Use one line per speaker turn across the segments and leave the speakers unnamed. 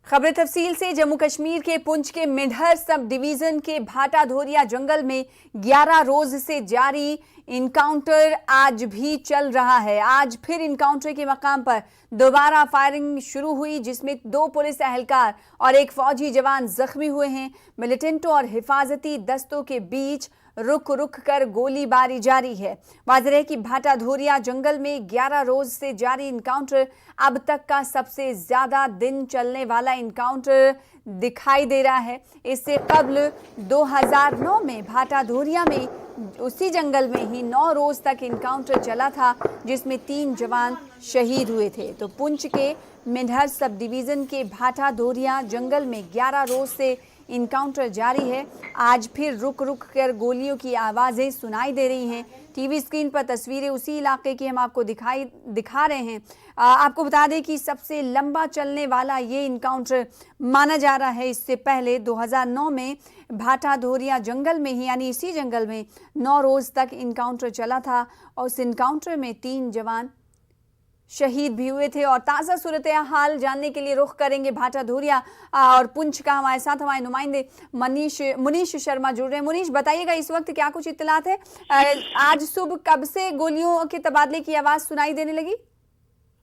खबरें तफसील से। जम्मू कश्मीर के पुंछ के मिडहर सब डिवीजन के भाटा धोरिया जंगल में 11 रोज से जारी इनकाउंटर आज भी चल रहा है। आज फिर इनकाउंटर के मकाम पर दोबारा फायरिंग शुरू हुई, जिसमें 2 पुलिस एहलकार और एक फौजी जवान जख्मी हुए हैं। मिलिटेंटों और हिफाजती दस्तों के बीच रुक रुक कर गोलीबारी जारी है। वाज़ेह है कि भाटा धोरिया जंगल में 11 रोज से जारी इनकाउंटर अब तक का सबसे ज्यादा दिन चलने वाला इनकाउंटर दिखाई दे रहा है। इससे कबल 2009 में भाटा धोरिया में उसी जंगल में ही 9 रोज तक इनकाउंटर चला था, जिसमें 3 जवान शहीद हुए थे। तो पुंछ के मिडहर सब डिवीजन के भाटा धोरिया जंगल में 11 रोज से इनकाउंटर जारी है। आज फिर रुक रुक कर गोलियों की आवाज़ें सुनाई दे रही हैं। टीवी स्क्रीन पर तस्वीरें उसी इलाके की हम आपको दिखा रहे हैं। आपको बता दें कि सबसे लंबा चलने वाला ये इनकाउंटर माना जा रहा है। इससे पहले 2009 में भाटा धोरिया जंगल में ही, यानी इसी जंगल में 9 रोज तक इनकाउंटर चला था और उस इनकाउंटर में 3 जवान शहीद भी हुए थे। और ताज़ा सूरत हाल जानने के लिए रुख करेंगे भाटा धोरिया और पुंछ का। हमारे साथ हमारे नुमाइंदे मुनीश शर्मा जुड़ रहे हैं। मुनीश, बताइएगा इस वक्त क्या कुछ इत्तलात है? आज सुबह कब से गोलियों के तबादले की आवाज सुनाई देने लगी?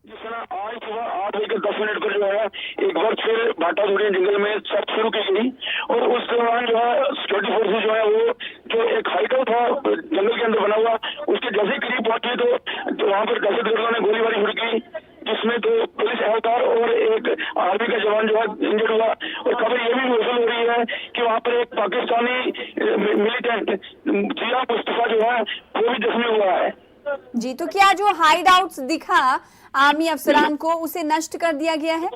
जिस तरह आज सुबह 8:10 पर जो है एक बार फिर भाटा धोरिया जंगल में सर्च शुरू की गई और उस दौरान जो है सिक्योरिटी फोर्सेज जो है वो जो एक हाईटाउट था जंगल के अंदर बना हुआ, उसके जैसे करीब पहुंचे तो वहां पर दहशतगर्दों ने गोलीबारी शुरू की, जिसमें 2 पुलिस एहलकार और एक आर्मी का जवान जो है इंजर्ड हुआ। और खबर ये भी मौसूल हो रही है कि वहां पर एक पाकिस्तानी मिलिटेंट जिया मुस्तफा जो है वो भी जख्मी हुआ है।
जी, तो क्या जो हाइड आउट्स दिखा आर्मी अफसरान को, उसे नष्ट कर दिया गया है?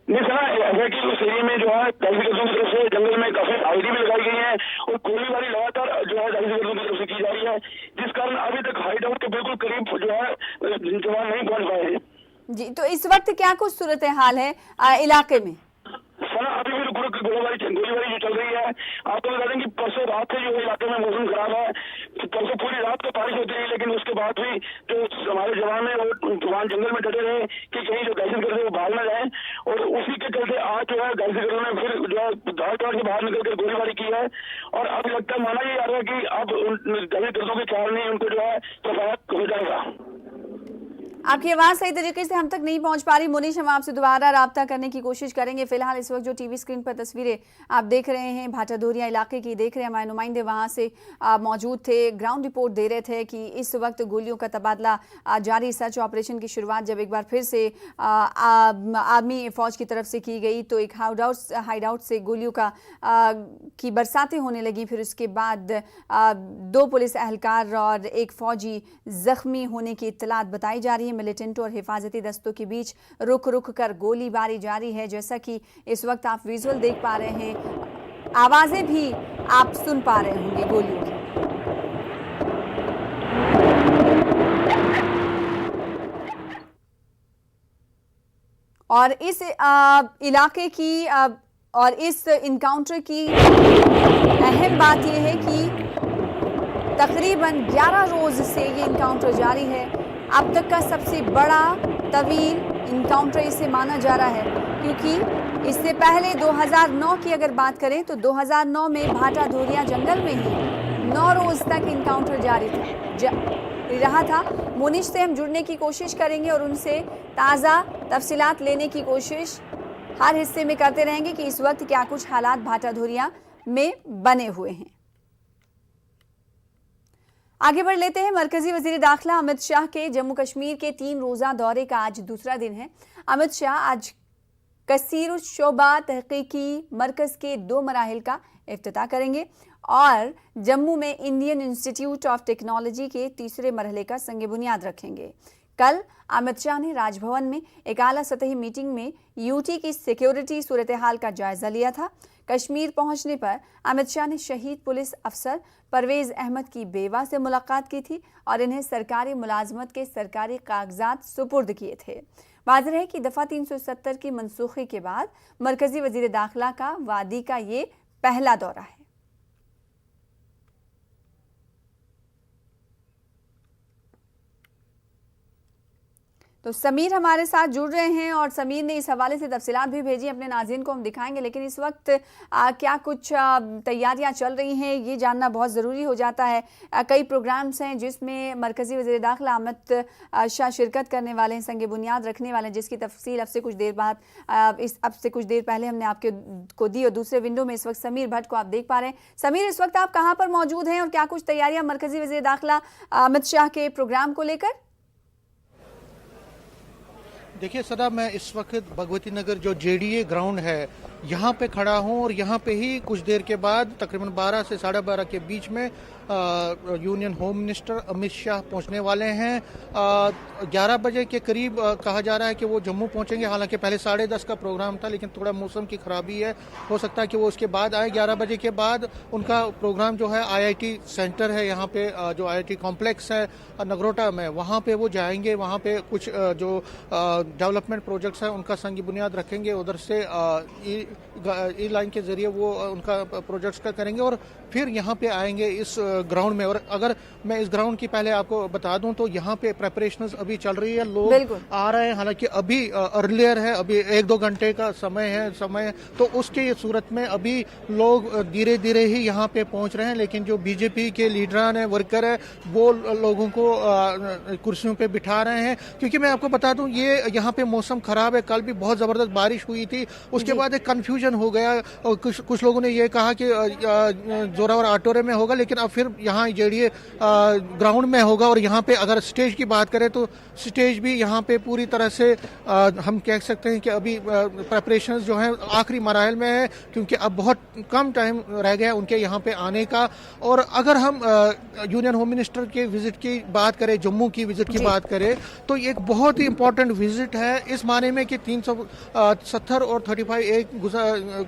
नहीं सर, ऐसा कि उस एरिया में जो है दहशतगर्दों की तरफ से जंगल में काफी आईडी भी लगाई गई है और गोलीबारी लगातार जो है दहशतगर्दों की तरफ से की जा रही है, जिस कारण अभी तक हाइड आउट के बिल्कुल करीब जो है जवान नहीं पहुंच पाए हैं।
जी, तो इस वक्त क्या कुछ सूरत हाल है इलाके में?
अभी भी गोलीबारी जो चल रही है। आपको बता दें कि परसों रात से जो इलाके में मौसम खराब है, परसों पूरी रात को बारिश होती रही, लेकिन उसके बाद भी जो हमारे जवान है वो जवान जंगल में डटे रहे कि कहीं जो दहशतगर्द है वो भाग न जाए। और उसी के चलते आज जो है दहशतगर्दों ने फिर जो है धाड़ के बाहर निकल कर गोलीबारी की है। और अब लगता है, माना ये जा रहा है कि अब दहशतगर्दों के कारण ही उनको जो है सफाया हो जाएगा।
आपकी आवाज़ सही तरीके से हम तक नहीं पहुंच पा रही मुनीश, हम आपसे दोबारा राब्ता करने की कोशिश करेंगे। फिलहाल इस वक्त जो टीवी स्क्रीन पर तस्वीरें आप देख रहे हैं भाटा धोरिया इलाके की देख रहे हैं, हमारे नुमाइंदे वहां से मौजूद थे, ग्राउंड रिपोर्ट दे रहे थे कि इस वक्त गोलियों का तबादला जारी। सर्च ऑपरेशन की शुरुआत जब एक बार फिर से आर्मी फौज की तरफ से की गई तो एक हाइड आउट से गोलियों की बरसातें होने लगी। फिर उसके बाद 2 पुलिस एहलकार और एक फौजी जख्मी होने की इत्तलात बताई जा रही है। मिलिटेंट और हिफाजती दस्तों के बीच रुक रुक कर गोलीबारी जारी है। जैसा कि इस वक्त आप विजुअल देख पा रहे हैं, आवाजें भी आप सुन पा रहे होंगे गोलियों की। और इस इलाके की और इस इनकाउंटर की अहम बात यह है कि तकरीबन 11 रोज से ये इनकाउंटर जारी है। अब तक का सबसे बड़ा तवील इनकाउंटर इसे माना जा रहा है, क्योंकि इससे पहले 2009 की अगर बात करें तो 2009 में भाटा धोरिया जंगल में ही 9 रोज तक इनकाउंटर जारी रहा था। मुनीश से हम जुड़ने की कोशिश करेंगे और उनसे ताज़ा तफसीलात लेने की कोशिश हर हिस्से में करते रहेंगे कि इस वक्त क्या कुछ हालात भाटा धोरिया में बने हुए हैं। आगे बढ़ लेते हैं। मरकजी वजीर दाखिला अमित शाह के जम्मू कश्मीर के 3 रोज़ा दौरे का आज दूसरा दिन है। अमित शाह आज कसीर शोबा तहकीकी मरकज के 2 मराहिल का इफ्तिताह करेंगे और जम्मू में इंडियन इंस्टीट्यूट ऑफ टेक्नोलॉजी के 3रे मरहले का संग बुनियाद रखेंगे। कल अमित शाह ने राजभवन में एक आला सतही मीटिंग में यूटी की सिक्योरिटी सूरत हाल का जायजा लिया था। कश्मीर पहुंचने पर अमित शाह ने शहीद पुलिस अफसर परवेज अहमद की बेवा से मुलाकात की थी और इन्हें सरकारी मुलाजमत के सरकारी कागजात सुपुर्द किए थे। वाज़ेह है कि दफ़ा 370 की मनसूखी के बाद मरकजी वजीर दाखिला का वादी का ये पहला दौरा है। तो समीर हमारे साथ जुड़ रहे हैं और समीर ने इस हवाले से तफसीलात भी भेजी अपने नाज़रीन को हम दिखाएंगे, लेकिन इस वक्त क्या कुछ तैयारियां चल रही हैं ये जानना बहुत ज़रूरी हो जाता है। कई प्रोग्राम्स हैं जिसमें मरकज़ी वज़ीर दाखिला अहमद शाह शिरकत करने वाले हैं, संग बुनियाद रखने वाले हैं, जिसकी तफसील अब से कुछ देर पहले हमने आपके को दी। और दूसरे विंडो में इस वक्त समीर भट्ट को आप देख पा रहे हैं। समीर, इस वक्त आप कहाँ पर मौजूद हैं और क्या कुछ तैयारियां मरकज़ी वज़ीर दाखिला अहमद शाह के प्रोग्राम को लेकर?
देखिए सदा, मैं इस वक्त भगवती नगर जो जेडीए ग्राउंड है यहाँ पे खड़ा हूँ और यहाँ पे ही कुछ देर के बाद तकरीबन 12 से 12:30 के बीच में union home minister Amit Shah पहुँचने वाले हैं। 11 बजे के करीब कहा जा रहा है कि वो जम्मू पहुँचेंगे। हालांकि पहले 10:30 का प्रोग्राम था, लेकिन थोड़ा मौसम की खराबी है, हो सकता है कि वो उसके बाद आए। 11 बजे के बाद उनका प्रोग्राम जो है IIT सेंटर है यहाँ पे, जो IIT कॉम्प्लेक्स है नगरोटा में, वहाँ पे वो जाएंगे। वहाँ पे कुछ जो डेवलपमेंट प्रोजेक्ट्स हैं उनका संग बुनियाद रखेंगे। उधर से ई लाइन के जरिए वो उनका प्रोजेक्ट्स का करेंगे और फिर यहाँ पे आएंगे इस ग्राउंड में। और अगर मैं इस ग्राउंड की पहले आपको बता दूं तो यहाँ पे प्रेपरेशंस अभी चल रही है, लोग आ रहे हैं। हालांकि अभी अर्लियर है, अभी 1-2 घंटे का समय तो उसके सूरत में अभी लोग धीरे धीरे ही यहाँ पे पहुँच रहे हैं। लेकिन जो बीजेपी के लीडरान है, वर्कर है, वो लोगों को कुर्सियों पे बिठा रहे हैं। क्योंकि मैं आपको बता दूं, ये यहाँ पे मौसम खराब है, कल भी बहुत जबरदस्त बारिश हुई थी, उसके बाद एक कंफ्यूजन हो गया और कुछ लोगों ने ये कहा कि जोरावर आटोरे में होगा, लेकिन अब फिर यहाँ जेडीए ग्राउंड में होगा। और यहाँ पे अगर स्टेज की बात करें तो स्टेज भी यहाँ पे पूरी तरह से हम कह सकते हैं कि अभी प्रेपरेशंस जो हैं आखिरी मराहल में है, क्योंकि अब बहुत कम टाइम रह गया उनके यहाँ पे आने का। और अगर हम यूनियन होम मिनिस्टर के विजिट की बात करें, जम्मू की विजिट की बात करें, तो एक बहुत ही इंपॉर्टेंट विजिट है इस माने में कि 370 और 35A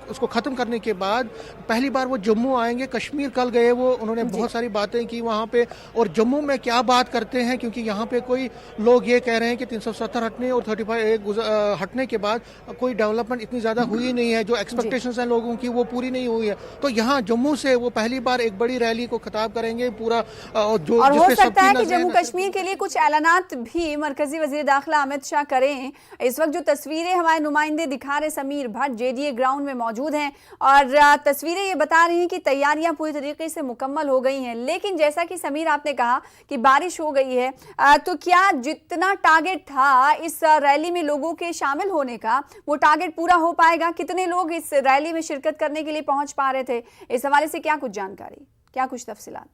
उसको खत्म करने के बाद पहली बार वो जम्मू आएंगे। कश्मीर कल गए वो, उन्होंने बहुत सारी बातें की वहाँ पे। और जम्मू में क्या बात करते हैं, क्योंकि यहाँ पे कोई लोग ये कह रहे हैं कि 370 हटने और 35A हटने के बाद कोई डेवलपमेंट इतनी ज्यादा हुई नहीं है, जो एक्सपेक्टेशंस हैं लोगों की वो पूरी नहीं हुई है। तो यहाँ जम्मू से वो पहली बार एक बड़ी रैली को खिताब करेंगे पूरा, जो
और हो सकता है कि जम्मू कश्मीर के लिए कुछ ऐलानात भी मरकजी वजीर दाखिला अमित शाह करें। इस वक्त जो तस्वीरें हमारे नुमाइंदे दिखा रहे समीर भट्ट जेडीए ग्राउंड में मौजूद हैं और तस्वीरें ये बता रही हैं कि तैयारियां पूरी तरीके से मुकम्मल हो गई हैं। लेकिन जैसा कि समीर आपने कहा कि बारिश हो गई है, तो क्या जितना टारगेट था इस रैली में लोगों के शामिल होने का, वो टारगेट पूरा हो पाएगा? कितने लोग इस रैली में शिरकत करने के लिए पहुंच पा रहे थे? इस हवाले से क्या कुछ जानकारी, क्या कुछ तफसीलात?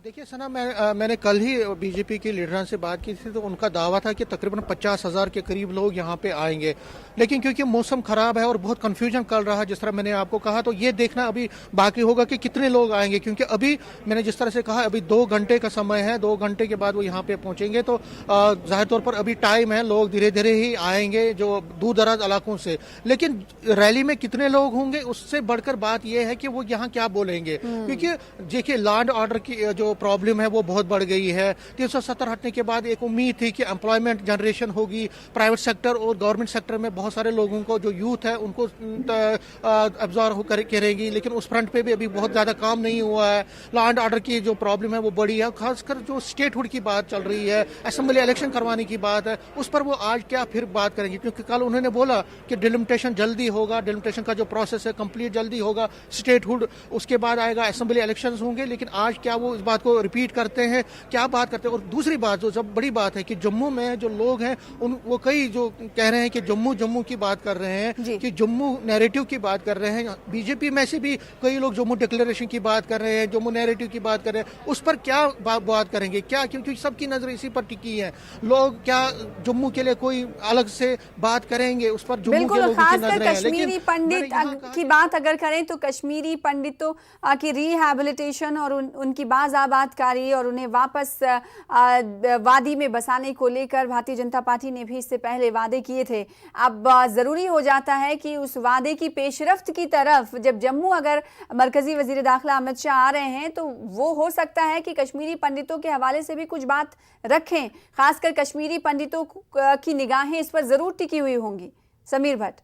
देखिए सना, मैंने कल ही बीजेपी के लीडरों से बात की थी, तो उनका दावा था कि तकरीबन 50,000 के करीब लोग यहाँ पे आएंगे। लेकिन क्योंकि मौसम खराब है और बहुत कंफ्यूजन चल रहा है, जिस तरह मैंने आपको कहा, तो ये देखना अभी बाकी होगा कि कितने लोग आएंगे। क्योंकि अभी मैंने जिस तरह से कहा, अभी 2 घंटे का समय है, 2 घंटे के बाद वो यहाँ पे पहुंचेंगे। तो जाहिर तौर पर अभी टाइम है, लोग धीरे धीरे ही आएंगे जो दूर दराज इलाकों से। लेकिन रैली में कितने लोग होंगे उससे बढ़कर बात यह है कि वो यहाँ क्या बोलेंगे। क्योंकि देखिए, लॉ एंड ऑर्डर की जो प्रॉब्लम है वो बहुत बढ़ गई है। 370 हटने के बाद एक उम्मीद थी कि एम्प्लॉयमेंट जनरेशन होगी प्राइवेट सेक्टर और गवर्नमेंट सेक्टर में, बहुत सारे लोगों को जो यूथ है उनको अब्जॉर्व करेगी। लेकिन उस फ्रंट पे भी अभी बहुत ज्यादा काम नहीं हुआ है। लॉ एंड ऑर्डर की जो प्रॉब्लम है वो बड़ी है, खासकर जो स्टेटहुड की बात चल रही है, असेंबली इलेक्शन करवाने की बात है, उस पर वो आज क्या फिर बात करेंगे। क्योंकि कल उन्होंने बोला कि डिलिमिटेशन जल्दी होगा, डिलिमिटेशन का जो प्रोसेस है कंप्लीट जल्दी होगा, स्टेटहुड उसके बाद आएगा, असेंबली इलेक्शंस होंगे। लेकिन आज क्या वो इस बात को रिपीट करते हैं, क्या बात करते हैं? और दूसरी बात जो जब बड़ी बात है कि जम्मू में जो लोग हैं वो कई जो कह रहे हैं कि जम्मू की बात कर रहे हैं, कि जम्मू नैरेटिव की बात कर रहे हैं। बीजेपी में से भी कई लोग जम्मू डिक्लेरेशन की बात कर रहे हैं, जम्मू नैरेटिव की बात कर रहे हैं। उस पर क्या बात करेंगे, क्या? क्योंकि सबकी नजर इसी पर टिकी है। लोग क्या जम्मू के लिए कोई अलग से बात करेंगे? उस पर जम्मू के लोगों की नजर है।
कश्मीरी पंडित की बात अगर करें तो कश्मीरी पंडितों की रिहैबिलिटेशन और उनकी बाज़ाबातकारी और उन्हें वापस वादी में बसाने को लेकर भारतीय जनता पार्टी ने भी इससे पहले वादे किए थे। अब जरूरी हो जाता है कि उस वादे की पेशरफ्त की तरफ, जब जम्मू अगर मरकजी वजीर दाखिला अमित शाह आ रहे हैं, तो वो हो सकता है कि कश्मीरी पंडितों के हवाले से भी कुछ बात रखें। खासकर कश्मीरी पंडितों की निगाहें इस पर जरूर टिकी हुई होंगी। समीर भट्ट।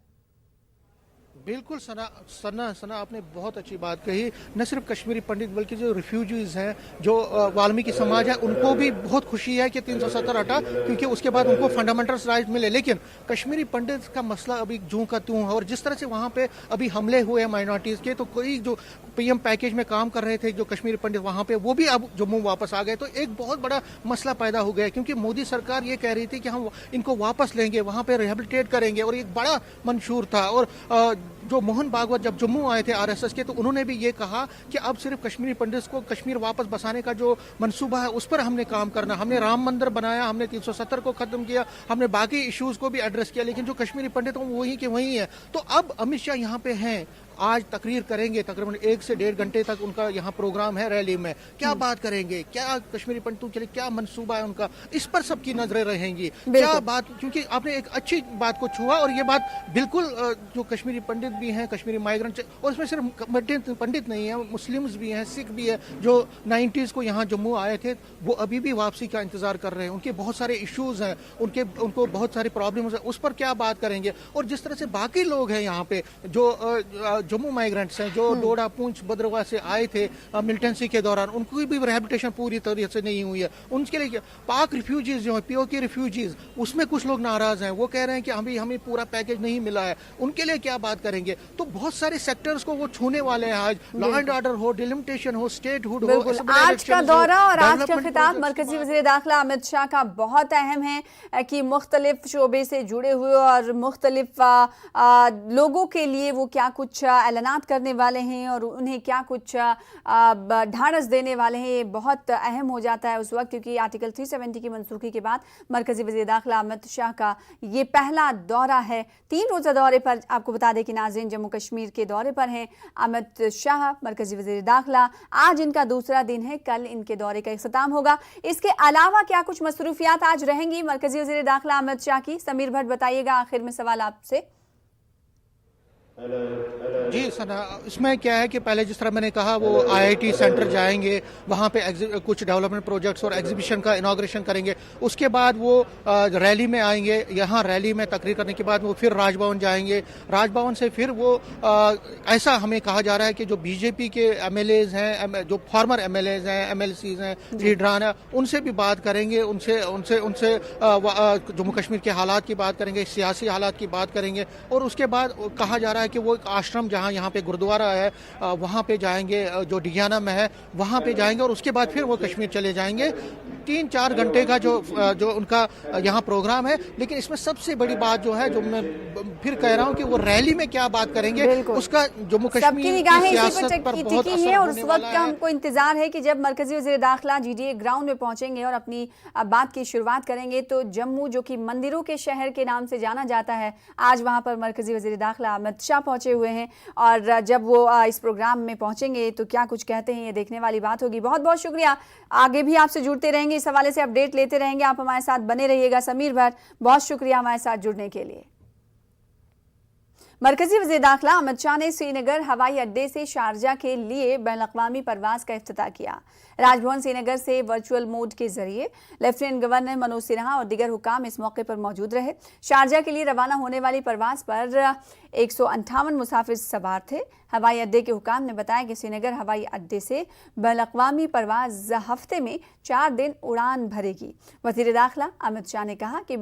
बिल्कुल सना आपने बहुत अच्छी बात कही। न सिर्फ कश्मीरी पंडित बल्कि जो रिफ्यूजीज हैं, जो वाल्मीकि समाज है, उनको भी बहुत खुशी है कि 370 हटा, क्योंकि उसके बाद उनको फंडामेंटल राइट मिले। लेकिन कश्मीरी पंडित का मसला अभी जूं का त्यों है, और जिस तरह से वहाँ पे अभी हमले हुए हैं माइनॉरिटीज के, तो कोई जो पीएम पैकेज में काम कर रहे थे जो कश्मीरी पंडित वहाँ पे, वो भी अब जम्मू वापस आ गए। तो एक बहुत बड़ा मसला पैदा हो गया, क्योंकि मोदी सरकार ये कह रही थी कि हम इनको वापस लेंगे, वहाँ पे रिहेबिलिटेट करेंगे, और एक बड़ा मंशूर था। और जो मोहन भागवत जब जम्मू आए थे आरएसएस के, तो उन्होंने भी ये कहा कि अब सिर्फ कश्मीरी पंडित को कश्मीर वापस बसाने का जो मंसूबा है उस पर हमने काम करना। हमने राम मंदिर बनाया, हमने 370 को खत्म किया, हमने बाकी इश्यूज को भी एड्रेस किया, लेकिन जो कश्मीरी पंडित हैं वही के वही है। तो अब अमित शाह यहाँ पे हैं, आज तकरीर करेंगे, तकरीबन 1 से 1.5 घंटे तक उनका यहाँ प्रोग्राम है। रैली में क्या बात करेंगे, क्या कश्मीरी पंडितों के लिए क्या मंसूबा है उनका, इस पर सबकी नजरें रहेंगी। क्या बात, क्योंकि आपने एक अच्छी बात को छुआ, और ये बात बिल्कुल जो कश्मीरी पंडित भी हैं, कश्मीरी माइग्रेंट, और इसमें सिर्फ पंडित नहीं है, मुस्लिम्स भी हैं, सिख भी है, जो 90s को यहाँ जम्मू आए थे, वो अभी भी वापसी का इंतजार कर रहे हैं। उनके बहुत सारे इश्यूज हैं, उनको बहुत सारी प्रॉब्लम्स है, उस पर क्या बात करेंगे। और जिस तरह से बाकी लोग हैं यहाँ पे, जो जम्मू माइग्रेंट्स हैं, जो डोडा, पूंछ, भद्रवाह से आए थे मिलिटेंसी के दौरान, उनकी भी रिहेबिलिटेशन पूरी तरह से नहीं हुई है। उनके लिए पाक रिफ्यूजीज जो है, पीओके रिफ्यूजीज, उसमें कुछ लोग नाराज हैं, वो कह रहे हैं कि हमें पूरा पैकेज नहीं मिला है, उनके लिए क्या बात करेंगे। तो बहुत सारे सेक्टर्स को वो छूने वाले हैं आज, लॉ एंड ऑर्डर हो, डिलिमिटेशन हो, स्टेटहुड हो।
आज का दौरा और आज का खिताब मरकजी वज़ीर दाखिला अमित शाह का बहुत अहम है कि मुख्तलिफ शोबे से जुड़े हुए और मुख्तलिफ लोगों के लिए वो क्या कुछ ऐलानात करने वाले हैं और उन्हें क्या कुछ ढाढ़स देने वाले हैं। ये बहुत अहम हो जाता है उस वक्त, क्योंकि आर्टिकल 370 की मनसूखी के बाद मरकजी वज़ीर दाखिला अमित शाह का ये पहला दौरा है। 3 रोज़ा दौरे पर, आपको बता दें कि नाज़रीन जम्मू कश्मीर के दौरे पर हैं अमित शाह, मरकजी वज़ीर दाखिला। आज इनका दूसरा दिन है, कल इनके दौरे का इख्तिताम होगा। इसके अलावा क्या कुछ मसरूफियात आज रहेंगी मरकजी वज़ीर दाखिला अमित शाह की? समीर भट्ट बताइएगा। आखिर में सवाल आपसे।
जी सना, इसमें क्या है कि पहले जिस तरह मैंने कहा, वो आईआईटी सेंटर जाएंगे, वहाँ पे कुछ डेवलपमेंट प्रोजेक्ट्स और एग्जीबिशन का इनॉग्रेशन करेंगे। उसके बाद वो रैली में आएंगे, यहाँ रैली में तकरीर करने के बाद वो फिर राजभवन जाएंगे। राजभवन से फिर वो ऐसा हमें कहा जा रहा है कि जो बीजेपी के एमएलएज हैं, जो फॉर्मर एमएलएज हैं, एमएलसीज हैं, लीडरान हैं, उनसे भी बात करेंगे, उनसे जम्मू कश्मीर के हालात की बात करेंगे, सियासी हालात की बात करेंगे। और उसके बाद कहा जा रहा है कि वो एक आश्रम जहां यहाँ पे गुरुद्वारा है, वहां पे जाएंगे, जो डियाना में है, वहां पे जाएंगे, और उसके बाद फिर वो कश्मीर चले जाएंगे। 3-4 घंटे का जो उनका यहाँ प्रोग्राम है। लेकिन इसमें सबसे बड़ी बात जो है, जो मैं फिर कह रहा हूँ कि वो रैली में क्या बात करेंगे, उसका जम्मू कश्मीर की सियासत पर बहुत असर
है। और
होने
उस
वाला
वक्त का हमको इंतजार है कि जब मरकजी वज़ीर दाखिला जीडीए ग्राउंड में पहुंचेंगे और अपनी बात की शुरुआत करेंगे, तो जम्मू जो कि मंदिरों के शहर के नाम से जाना जाता है, आज वहां पर मरकजी वज़ीर दाखिला अमित शाह पहुंचे हुए हैं। और जब वो इस प्रोग्राम में पहुंचेंगे तो क्या कुछ कहते हैं, ये देखने वाली बात होगी। बहुत बहुत शुक्रिया। आगे भी आपसे जुड़ते रहेंगे, इस हवाले से अपडेट लेते रहेंगे। आप हमारे साथ बने रहिएगा। समीर भट्ट, बहुत शुक्रिया हमारे साथ जुड़ने के लिए। मरकजी वज़ीर दाखिला अमित शाह ने श्रीनगर हवाई अड्डे से शारजा के लिए बैनुल-अक़वामी परवाज का इफ्तिताह किया। राजभवन श्रीनगर से वर्चुअल मोड के जरिए लेफ्टिनेंट गवर्नर मनोज सिन्हा और दीगर हुकाम इस मौके पर मौजूद रहे। शारजा के लिए रवाना होने वाली परवाज पर 158 मुसाफिर सवार थे। हवाई अड्डे के हुकाम ने बताया कि श्रीनगर हवाई अड्डे से बैनुल-अक़वामी परवाज हफ्ते में 4 दिन उड़ान भरेगी। वज़ीर दाखिला अमित शाह ने कहा कि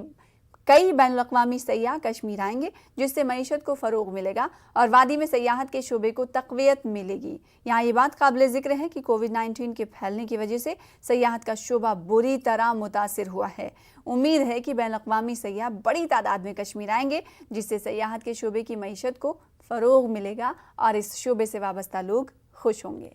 कई बैनुल-अक़वामी सयाह कश्मीर आएंगे, जिससे मईशत को फ़रोग मिलेगा और वादी में सयाहत के शोबे को तक़वियत मिलेगी। यहाँ ये बात काबिल ज़िक्र है कि कोविड-19 के फैलने की वजह से सयाहत का शोबा बुरी तरह मुतासिर हुआ है। उम्मीद है कि बैनुल-अक़वामी सयाह बड़ी तादाद में कश्मीर आएंगे, जिससे सयाहत के शोबे की मईशत को फ़रोग मिलेगा और इस शोबे से वाबस्ता लोग खुश होंगे।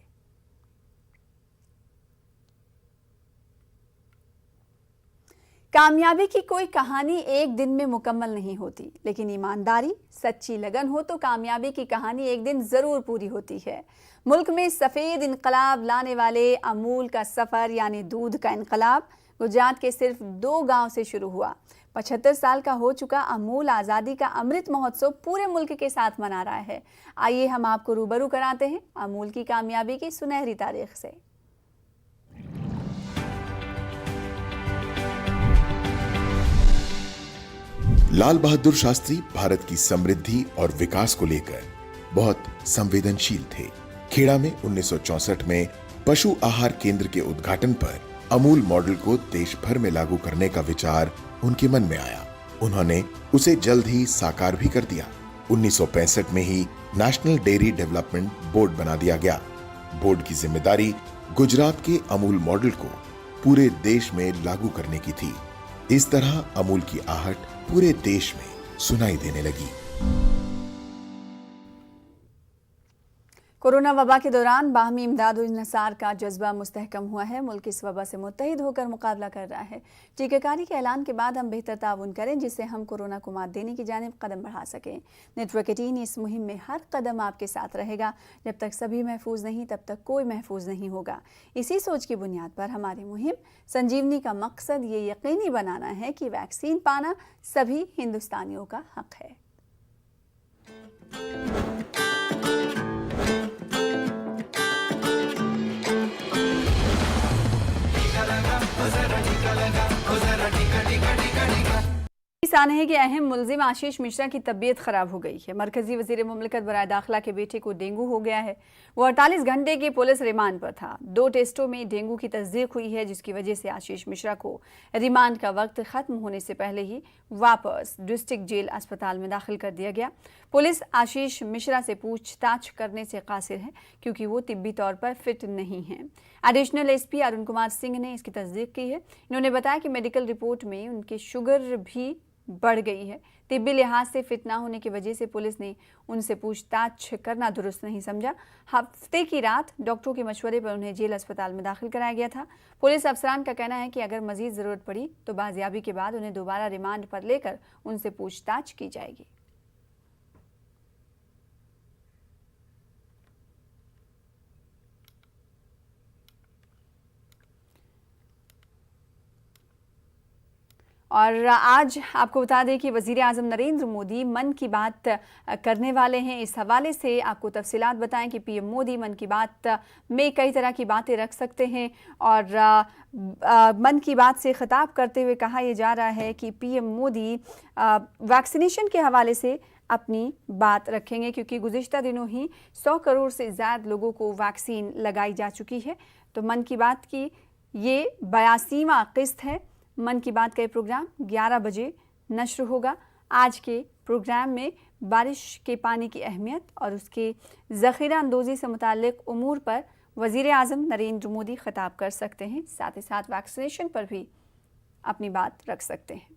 कामयाबी की कोई कहानी एक दिन में मुकम्मल नहीं होती, लेकिन ईमानदारी, सच्ची लगन हो तो कामयाबी की कहानी एक दिन ज़रूर पूरी होती है। मुल्क में सफ़ेद इनकलाब लाने वाले अमूल का सफ़र यानी दूध का इनकलाब गुजरात के सिर्फ 2 गांव से शुरू हुआ। 75 साल का हो चुका अमूल आज़ादी का अमृत महोत्सव पूरे मुल्क के साथ मना रहा है। आइए हम आपको रूबरू कराते हैं अमूल की कामयाबी की सुनहरी तारीख से।
लाल बहादुर शास्त्री भारत की समृद्धि और विकास को लेकर बहुत संवेदनशील थे। खेड़ा में 1964 में पशु आहार केंद्र के उद्घाटन पर अमूल मॉडल को देश भर में लागू करने का विचार उनके मन में आया। उन्होंने उसे जल्द ही साकार भी कर दिया। 1965 में ही नेशनल डेयरी डेवलपमेंट बोर्ड बना दिया गया। बोर्ड की जिम्मेदारी गुजरात के अमूल मॉडल को पूरे देश में लागू करने की थी। इस तरह अमूल की आहट पूरे देश में सुनाई देने लगी।
कोरोना वबा के दौरान बाहमी इमदाद और इंसार का जज्बा मुस्तहकम हुआ है। मुल्क इस वबा से मुत्तहिद होकर मुकाबला कर रहा है। टीकाकारी के ऐलान के बाद हम बेहतर ताउन करें जिससे हम कोरोना को मात देने की जानिब कदम बढ़ा सकें। नेटवर्क 18 इस मुहिम में हर कदम आपके साथ रहेगा। जब तक सभी महफूज नहीं तब तक कोई महफूज नहीं होगा। इसी सोच की बुनियाद पर हमारी मुहिम संजीवनी का मकसद ये यकीनी बनाना है कि वैक्सीन पाना सभी हिंदुस्तानियों का हक है। साने है कि अहम मुल्जिम आशीष मिश्रा की तबीयत खराब हो गई है। मरकजी वजीर मुमलिकत बराए दाखिला के बेटे को डेंगू हो गया है। वो 48 घंटे के पुलिस रिमांड पर था। 2 टेस्टों में डेंगू की तस्दीक हुई है, जिसकी वजह से आशीष मिश्रा को रिमांड का वक्त खत्म होने से पहले ही वापस डिस्ट्रिक्ट जेल अस्पताल में दाखिल कर दिया गया। पुलिस आशीष मिश्रा से पूछताछ करने से कासिर है क्योंकि वो तिब्बी तौर पर फिट नहीं है। एडिशनल एसपी अरुण कुमार सिंह ने इसकी तस्दीक की है। इन्होंने बताया कि मेडिकल रिपोर्ट में उनकी शुगर भी बढ़ गई है। तिब्बी लिहाज से फिट ना होने की वजह से पुलिस ने उनसे पूछताछ करना दुरुस्त नहीं समझा। हफ्ते की रात डॉक्टरों के मशवरे पर उन्हें जेल अस्पताल में दाखिल कराया गया था। पुलिस अफसरान का कहना है कि अगर मजीद ज़रूरत पड़ी तो बाजियाबी के बाद उन्हें दोबारा रिमांड पर लेकर उनसे पूछताछ की जाएगी। और आज आपको बता दें कि वज़ीर आज़म नरेंद्र मोदी मन की बात करने वाले हैं। इस हवाले से आपको तफसीलात बताएं कि पीएम मोदी मन की बात में कई तरह की बातें रख सकते हैं और मन की बात से खिताब करते हुए कहा यह जा रहा है कि पीएम मोदी वैक्सीनेशन के हवाले से अपनी बात रखेंगे क्योंकि गुज़िश्ता दिनों ही 100 करोड़ से ज़्यादा लोगों को वैक्सीन लगाई जा चुकी है। तो मन की बात की ये 82वां किस्त है। मन की बात का ये प्रोग्राम 11 बजे नश्र होगा। आज के प्रोग्राम में बारिश के पानी की अहमियत और उसके ज़ख़ीरा अंदोज़ी से मुताल्लिक़ उमूर पर वज़ीर आज़म नरेंद्र मोदी खिताब कर सकते हैं। साथ ही साथ वैक्सीनेशन पर भी अपनी बात रख सकते हैं।